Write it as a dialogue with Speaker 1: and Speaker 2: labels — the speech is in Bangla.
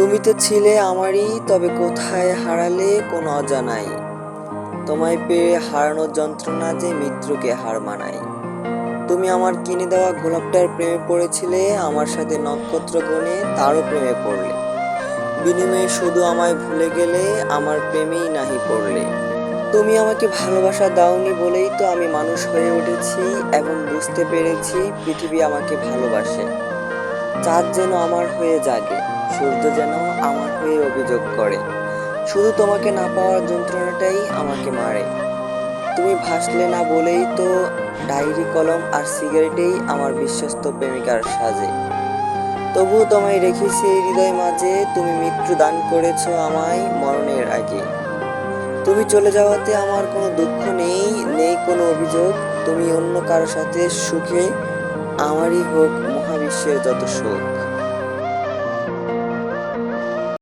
Speaker 1: তুমি তো ছিলে আমারই, তবে কোথায় হারালে কোনো অজানাই। তোমায় পেয়ে হারানোর যন্ত্রণা যে মৃত্যুকে হার মানায়। তুমি আমার কিনে দেওয়া গোলাপটার প্রেমে পড়েছিলে, আমার সাথে নক্ষত্র গণে তারও প্রেমে পড়লে। বিনিময়ে শুধু আমায় ভুলে গেলে, আমার প্রেমেই নাহি পড়লে। তুমি আমাকে ভালোবাসা দাওনি বলেই তো আমি মানুষ হয়ে উঠেছি এবং বুঝতে পেরেছি পৃথিবী আমাকে ভালোবাসে। চাঁদ যেন আমার হয়ে জাগে, সূর্য যেন আমার হয়ে অভিযোগ করে। শুধু তোমাকে না পাওয়ার যন্ত্রণাটাই আমাকে মারে। তুমি ভাসলে না বলেই তো ডায়েরি কলম আর সিগারেটেই আমার বিশ্বস্ত প্রেমিকার সাজে। তবুও তোমায় রেখেছি এই হৃদয় মাঝে, তুমি মৃত্যু দান করেছো আমায় মরণের আগে। তুমি চলে যাওয়াতে আমার কোনো দুঃখ নেই, নেই কোনো অভিযোগ। তুমি অন্য কারো সাথে সুখে, আমারই হোক মহাবিশ্বের যত সুখ।